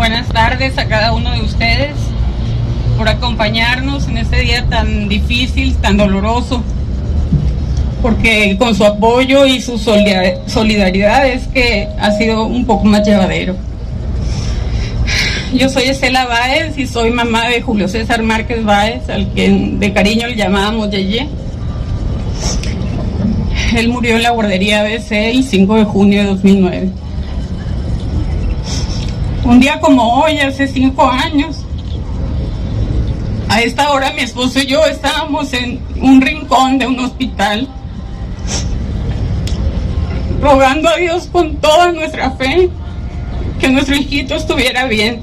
Buenas tardes a cada uno de ustedes por acompañarnos en este día tan difícil, tan doloroso, porque con su apoyo y su solidaridad es que ha sido un poco más llevadero. Yo soy Estela Báez y soy mamá de Julio César Márquez Báez, al que de cariño le llamábamos Yeye. Él murió en la guardería ABC el 5 de junio de 2009. Un día como hoy, hace 5 años, a esta hora mi esposo y yo estábamos en un rincón de un hospital, rogando a Dios con toda nuestra fe que nuestro hijito estuviera bien.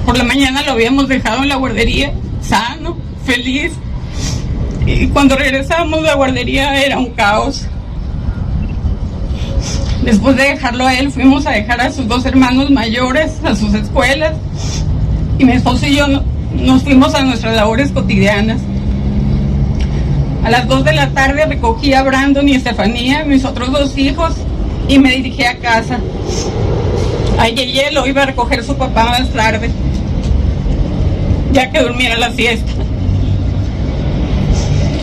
Por la mañana lo habíamos dejado en la guardería, sano, feliz, y cuando regresamos la guardería era un caos. Después de dejarlo a él, fuimos a dejar a sus 2 hermanos mayores a sus escuelas, y mi esposo y yo nos fuimos a nuestras labores cotidianas. A las 2 de la tarde recogí a Brandon y Estefanía, mis otros 2 hijos, y me dirigí a casa. A Yeye lo iba a recoger su papá más tarde, ya que durmiera la siesta.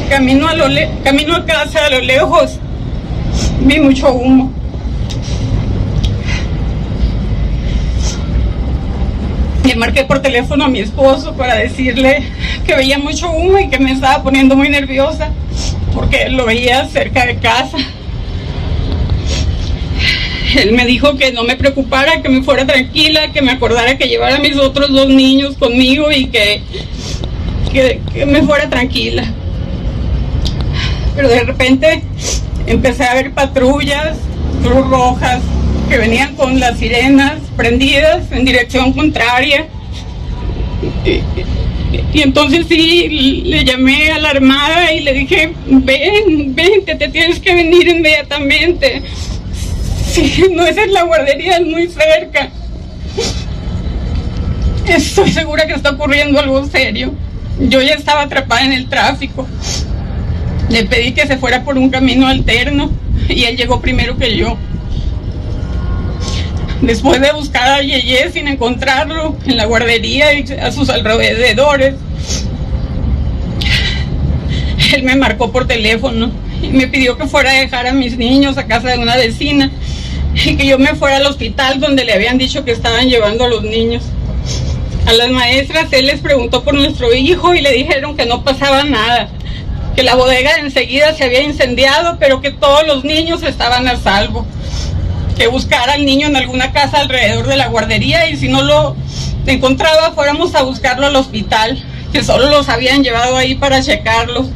Camino a casa, a lo lejos vi mucho humo. Le marqué por teléfono a mi esposo para decirle que veía mucho humo y que me estaba poniendo muy nerviosa porque lo veía cerca de casa. Él me dijo que no me preocupara, que me fuera tranquila, que me acordara que llevara a mis otros 2 niños conmigo y que me fuera tranquila. Pero de repente empecé a ver patrullas, Cruz Rojas, que venían con las sirenas prendidas en dirección contraria. Y entonces sí, le llamé a la Armada y le dije, ven, que te tienes que venir inmediatamente. Sí, no, esa es la guardería, es muy cerca. Estoy segura que está ocurriendo algo serio. Yo ya estaba atrapada en el tráfico. Le pedí que se fuera por un camino alterno y él llegó primero que yo. Después de buscar a Yeye sin encontrarlo en la guardería y a sus alrededores, él me marcó por teléfono y me pidió que fuera a dejar a mis niños a casa de una vecina y que yo me fuera al hospital donde le habían dicho que estaban llevando a los niños. A las maestras él les preguntó por nuestro hijo y le dijeron que no pasaba nada, que la bodega enseguida se había incendiado, pero que todos los niños estaban a salvo, que buscara al niño en alguna casa alrededor de la guardería y si no lo encontraba fuéramos a buscarlo al hospital, que solo los habían llevado ahí para checarlos.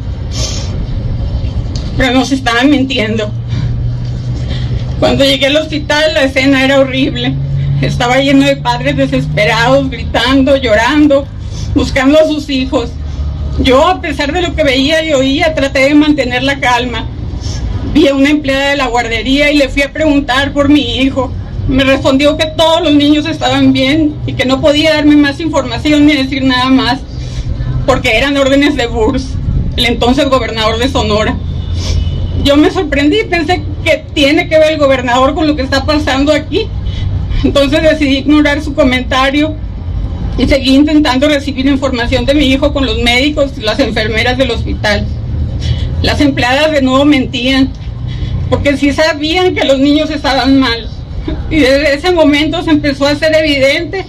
Pero nos estaban mintiendo. Cuando llegué al hospital la escena era horrible. Estaba lleno de padres desesperados, gritando, llorando, buscando a sus hijos. Yo, a pesar de lo que veía y oía, traté de mantener la calma. Vi a una empleada de la guardería y le fui a preguntar por mi hijo. Me respondió que todos los niños estaban bien y que no podía darme más información ni decir nada más, porque eran órdenes de Burs, el entonces gobernador de Sonora. Yo me sorprendí, pensé que tiene que ver el gobernador con lo que está pasando aquí. Entonces decidí ignorar su comentario y seguí intentando recibir información de mi hijo con los médicos y las enfermeras del hospital. Las empleadas de nuevo mentían, porque sí sabían que los niños estaban mal. Y desde ese momento se empezó a hacer evidente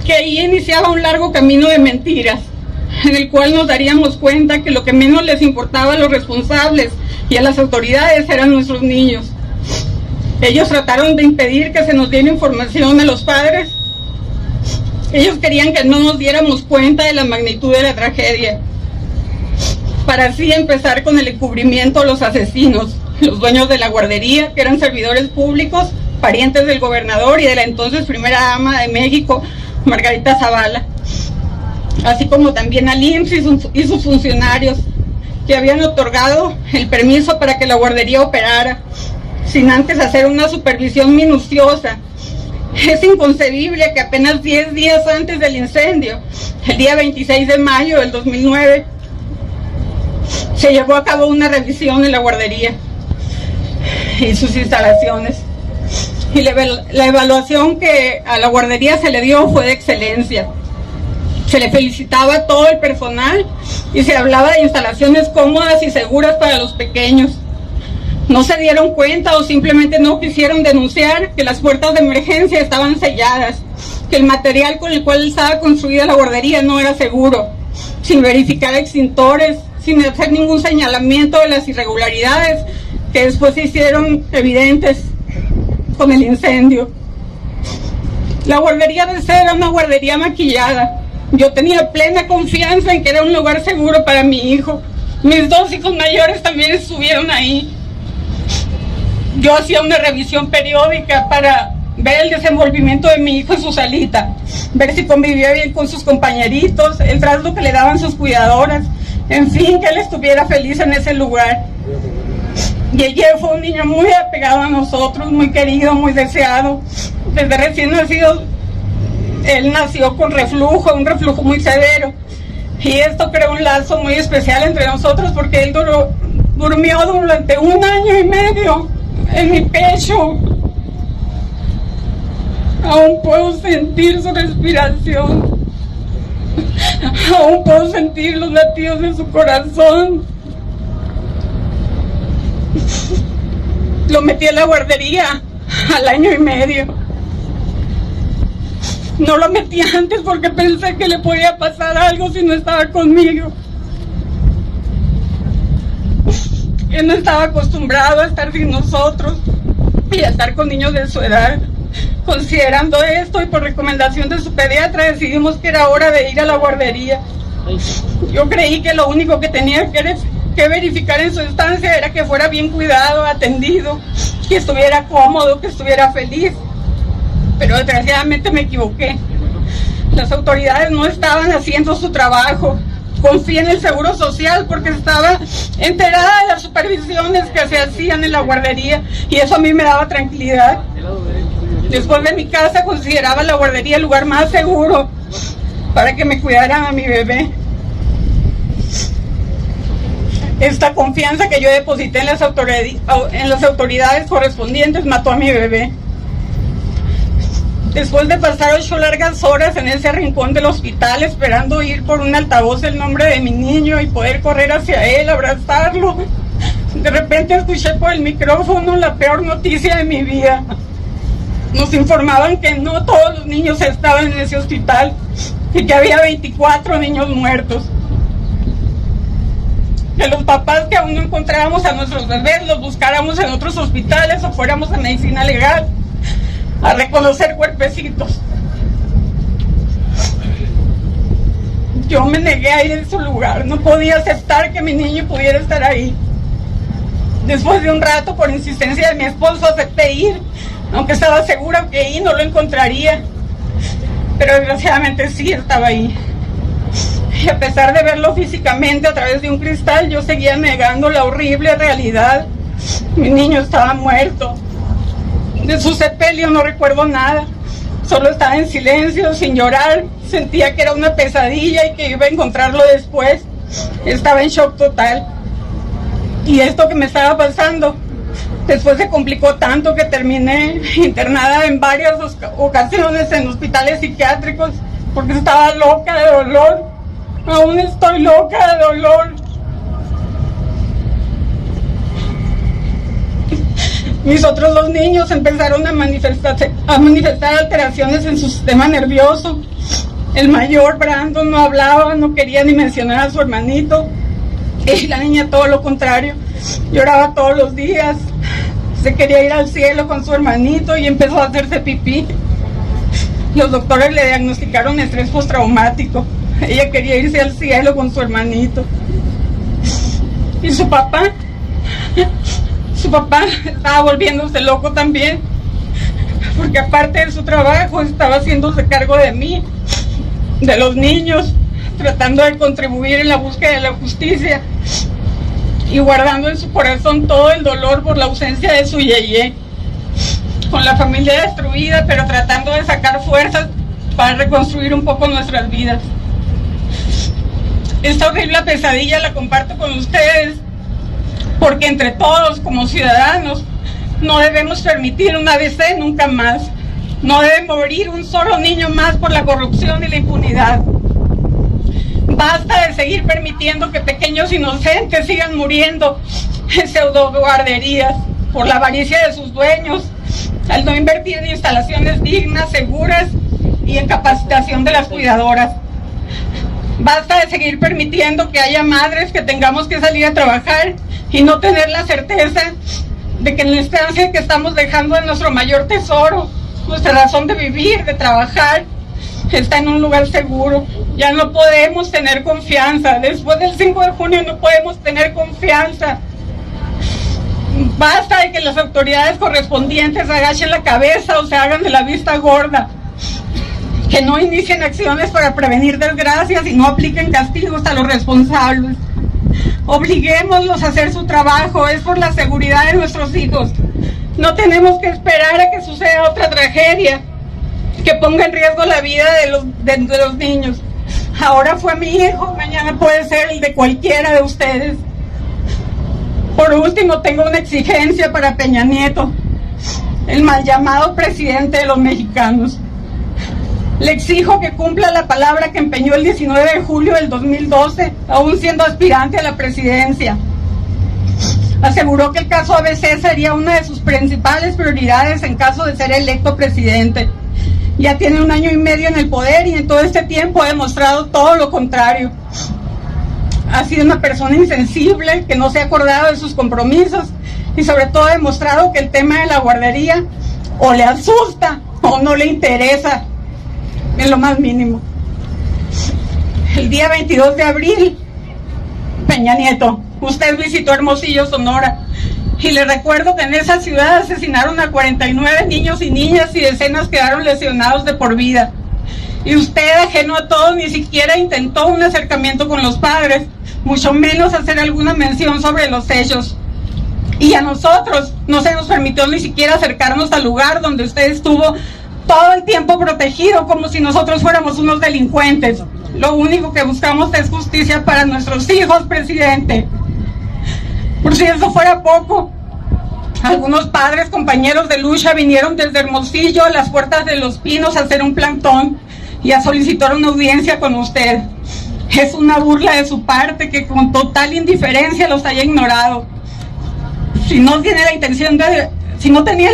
que ahí iniciaba un largo camino de mentiras, en el cual nos daríamos cuenta que lo que menos les importaba a los responsables y a las autoridades eran nuestros niños. Ellos trataron de impedir que se nos diera información a los padres. Ellos querían que no nos diéramos cuenta de la magnitud de la tragedia, para así empezar con el encubrimiento a los asesinos, los dueños de la guardería, que eran servidores públicos, parientes del gobernador y de la entonces primera dama de México, Margarita Zavala, así como también al IMSS y sus funcionarios, que habían otorgado el permiso para que la guardería operara, sin antes hacer una supervisión minuciosa. Es inconcebible que apenas 10 días antes del incendio, el día 26 de mayo del 2009, se llevó a cabo una revisión en la guardería y sus instalaciones. y la evaluación que a la guardería se le dio fue de excelencia. Se le felicitaba a todo el personal y se hablaba de instalaciones cómodas y seguras para los pequeños. No se dieron cuenta o simplemente no quisieron denunciar que las puertas de emergencia estaban selladas, que el material con el cual estaba construida la guardería no era seguro, sin verificar extintores, sin hacer ningún señalamiento de las irregularidades que después se hicieron evidentes con el incendio. La guardería de Cedro era una guardería maquillada. Yo tenía plena confianza en que era un lugar seguro para mi hijo. Mis 2 hijos mayores también estuvieron ahí. Yo hacía una revisión periódica para ver el desenvolvimiento de mi hijo en su salita, ver si convivía bien con sus compañeritos, el trato que le daban sus cuidadoras, en fin, que él estuviera feliz en ese lugar. Yeye fue un niño muy apegado a nosotros, muy querido, muy deseado. Desde recién nacido, él nació con reflujo, un reflujo muy severo. Y esto creó un lazo muy especial entre nosotros porque él durmió durante 1 año y medio en mi pecho. Aún puedo sentir su respiración. Aún puedo sentir los latidos de su corazón. Lo metí en la guardería al 1 año y medio. No lo metí antes porque pensé que le podía pasar algo si no estaba conmigo. Él no estaba acostumbrado a estar sin nosotros y a estar con niños de su edad. Considerando esto y por recomendación de su pediatra decidimos que era hora de ir a la guardería. Yo creí que lo único que tenía que verificar en su estancia era que fuera bien cuidado, atendido, que estuviera cómodo, que estuviera feliz. Pero desgraciadamente me equivoqué. Las autoridades no estaban haciendo su trabajo. Confié en el Seguro Social porque estaba enterada de las supervisiones que se hacían en la guardería y eso a mí me daba tranquilidad. Después de mi casa consideraba la guardería el lugar más seguro para que me cuidaran a mi bebé. Esta confianza que yo deposité en las autoridades correspondientes mató a mi bebé. Después de pasar 8 largas horas en ese rincón del hospital esperando oír por un altavoz el nombre de mi niño y poder correr hacia él, abrazarlo, de repente escuché por el micrófono la peor noticia de mi vida. Nos informaban que no todos los niños estaban en ese hospital y que había 24 niños muertos. Que los papás que aún no encontrábamos a nuestros bebés los buscáramos en otros hospitales o fuéramos a medicina legal a reconocer cuerpecitos. Yo me negué a ir a su lugar, no podía aceptar que mi niño pudiera estar ahí. Después de un rato, por insistencia de mi esposo, acepté ir, aunque estaba segura que ahí no lo encontraría. Pero desgraciadamente sí estaba ahí. Y a pesar de verlo físicamente a través de un cristal, yo seguía negando la horrible realidad. Mi niño estaba muerto. De su sepelio no recuerdo nada, solo estaba en silencio, sin llorar, sentía que era una pesadilla y que iba a encontrarlo después. Estaba en shock total. Y esto que me estaba pasando, después se complicó tanto que terminé internada en varias ocasiones en hospitales psiquiátricos porque estaba loca de dolor. Aún estoy loca de dolor. Mis otros 2 niños empezaron a manifestar alteraciones en su sistema nervioso. El mayor, Brandon, no hablaba, no quería ni mencionar a su hermanito. Y la niña todo lo contrario, lloraba todos los días, se quería ir al cielo con su hermanito y empezó a hacerse pipí. Los doctores le diagnosticaron estrés postraumático. Ella quería irse al cielo con su hermanito. Y su papá estaba volviéndose loco también, porque aparte de su trabajo estaba haciéndose cargo de mí, de los niños, tratando de contribuir en la búsqueda de la justicia y guardando en su corazón todo el dolor por la ausencia de su yeye, con la familia destruida, pero tratando de sacar fuerzas para reconstruir un poco nuestras vidas. Esta horrible pesadilla la comparto con ustedes porque entre todos como ciudadanos No debemos permitir una ABC nunca más. No debe morir un solo niño más por la corrupción y la impunidad. Basta de seguir permitiendo que pequeños inocentes sigan muriendo en pseudoguarderías por la avaricia de sus dueños, al no invertir en instalaciones dignas, seguras y en capacitación de las cuidadoras. Basta de seguir permitiendo que haya madres que tengamos que salir a trabajar y no tener la certeza de que en la estancia que estamos dejando de nuestro mayor tesoro, nuestra razón de vivir, de trabajar, está en un lugar seguro. Ya no podemos tener confianza. Después del 5 de junio no podemos tener confianza. Basta de que las autoridades correspondientes agachen la cabeza o se hagan de la vista gorda. Que no inicien acciones para prevenir desgracias y no apliquen castigos a los responsables. Obliguémoslos a hacer su trabajo, es por la seguridad de nuestros hijos. No tenemos que esperar a que suceda otra tragedia que ponga en riesgo la vida de los niños. Ahora fue mi hijo, mañana puede ser el de cualquiera de ustedes. Por último, tengo una exigencia para Peña Nieto, el mal llamado presidente de los mexicanos. Le exijo que cumpla la palabra que empeñó el 19 de julio del 2012, aún siendo aspirante a la presidencia. Aseguró que el caso ABC sería una de sus principales prioridades en caso de ser electo presidente. Ya tiene 1 año y medio en el poder y en todo este tiempo ha demostrado todo lo contrario. Ha sido una persona insensible, que no se ha acordado de sus compromisos y sobre todo ha demostrado que el tema de la guardería o le asusta o no le interesa en lo más mínimo. El día 22 de abril, Peña Nieto, usted visitó Hermosillo, Sonora, y le recuerdo que en esa ciudad asesinaron a 49 niños y niñas y decenas quedaron lesionados de por vida. Y usted, ajeno a todo, ni siquiera intentó un acercamiento con los padres, mucho menos hacer alguna mención sobre los hechos. Y a nosotros no se nos permitió ni siquiera acercarnos al lugar donde usted estuvo todo el tiempo protegido, como si nosotros fuéramos unos delincuentes. Lo único que buscamos es justicia para nuestros hijos, presidente. Por si eso fuera poco, algunos padres, compañeros de lucha, vinieron desde Hermosillo a las puertas de Los Pinos a hacer un plantón y a solicitar una audiencia con usted. Es una burla de su parte que con total indiferencia los haya ignorado. Si no tenía la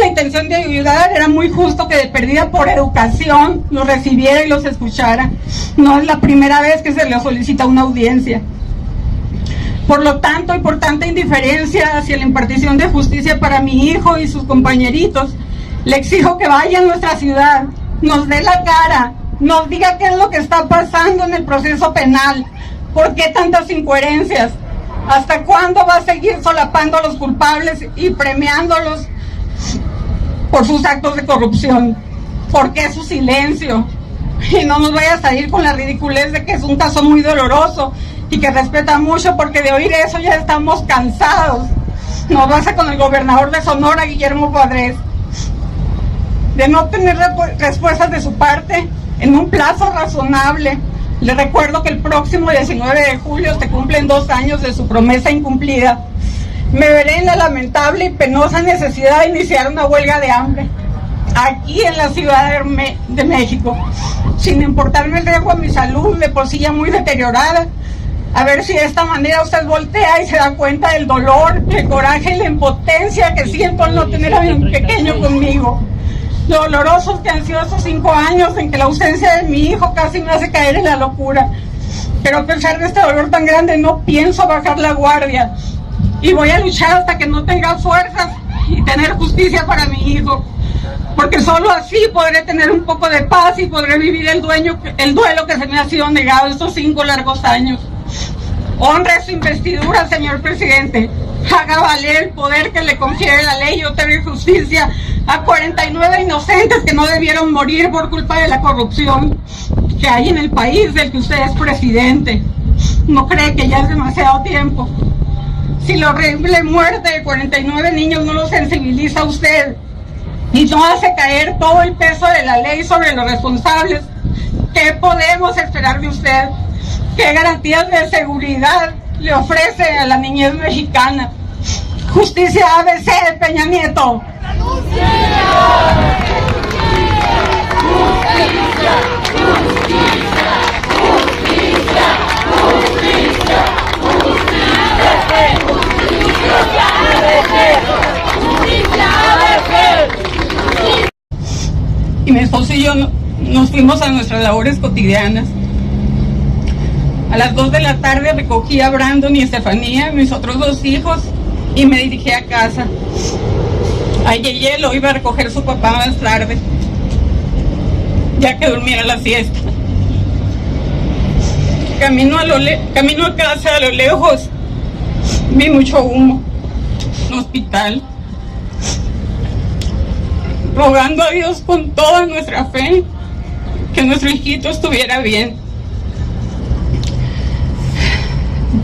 intención de ayudar, era muy justo que de perdida por educación los recibiera y los escuchara. No es la primera vez que se le solicita una audiencia. Por lo tanto, y por tanta indiferencia hacia la impartición de justicia para mi hijo y sus compañeritos, le exijo que vaya a nuestra ciudad, nos dé la cara, nos diga qué es lo que está pasando en el proceso penal, por qué tantas incoherencias, hasta cuándo va a seguir solapando a los culpables y premiándolos por sus actos de corrupción. ¿Por qué su silencio? Y no nos vaya a salir con la ridiculez de que es un caso muy doloroso y que respeta mucho, porque de oír eso ya estamos cansados. Nos pasa con el gobernador de Sonora, Guillermo Padres, de no tener respuestas de su parte en un plazo razonable. Le recuerdo que el próximo 19 de julio se cumplen 2 años de su promesa incumplida. Me veré en la lamentable y penosa necesidad de iniciar una huelga de hambre aquí en la Ciudad de México, sin importarme el riesgo a mi salud, de por sí ya muy deteriorada. A ver si de esta manera usted voltea y se da cuenta del dolor, el coraje y la impotencia que siento al no tener a mi pequeño conmigo. Lo dolorosos que han sido esos 5 años en que la ausencia de mi hijo casi me hace caer en la locura. Pero a pesar de este dolor tan grande, no pienso bajar la guardia. Y voy a luchar hasta que no tenga fuerzas y tener justicia para mi hijo. Porque solo así podré tener un poco de paz y podré vivir el duelo que se me ha sido negado estos 5 largos años. Honre su investidura, señor presidente. Haga valer el poder que le confiere la ley y otorgue justicia a 49 inocentes que no debieron morir por culpa de la corrupción que hay en el país del que usted es presidente. ¿No cree que ya es demasiado tiempo? Si la horrible muerte de 49 niños no lo sensibiliza a usted y no hace caer todo el peso de la ley sobre los responsables, ¿qué podemos esperar de usted? ¿Qué garantías de seguridad le ofrece a la niñez mexicana? Justicia ABC, Peña Nieto. Y mi esposo y yo nos fuimos a nuestras labores cotidianas. A las 2 de la tarde recogí a Brandon y Estefanía, mis otros 2 hijos, y me dirigí a casa. A Yeye lo iba a recoger su papá más tarde, ya que durmiera la siesta. Camino a casa, a lo lejos, vi mucho humo, un hospital, rogando a Dios con toda nuestra fe que nuestro hijito estuviera bien.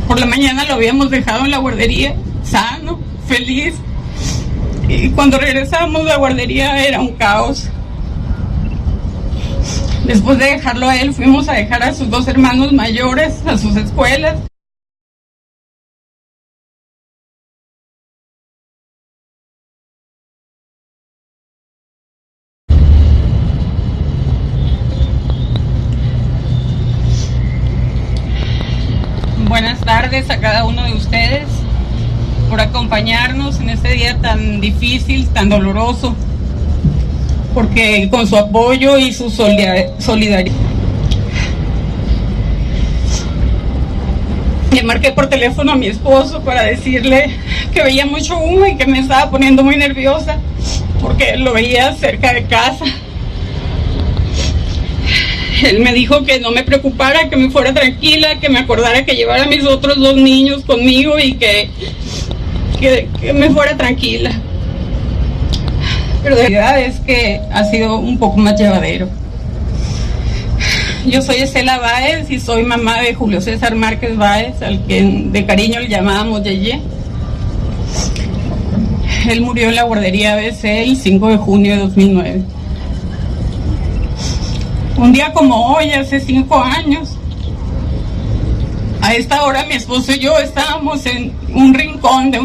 Por la mañana lo habíamos dejado en la guardería, sano, feliz, y cuando regresamos la guardería era un caos. Después de dejarlo a él, fuimos a dejar a sus 2 hermanos mayores a sus escuelas. Buenas tardes a cada uno de ustedes por acompañarnos en este día tan difícil, tan doloroso, porque con su apoyo y su solidaridad. Le marqué por teléfono a mi esposo para decirle que veía mucho humo y que me estaba poniendo muy nerviosa porque lo veía cerca de casa. Él me dijo que no me preocupara, que me fuera tranquila, que me acordara que llevara a mis otros 2 niños conmigo y que me fuera tranquila. Pero la realidad es que ha sido un poco más llevadero. Yo soy Estela Báez y soy mamá de Julio César Márquez Báez, al que de cariño le llamábamos Yeye. Él murió en la guardería ABC el 5 de junio de 2009. Un día como hoy, hace 5 años, a esta hora mi esposo y yo estábamos en un rincón de un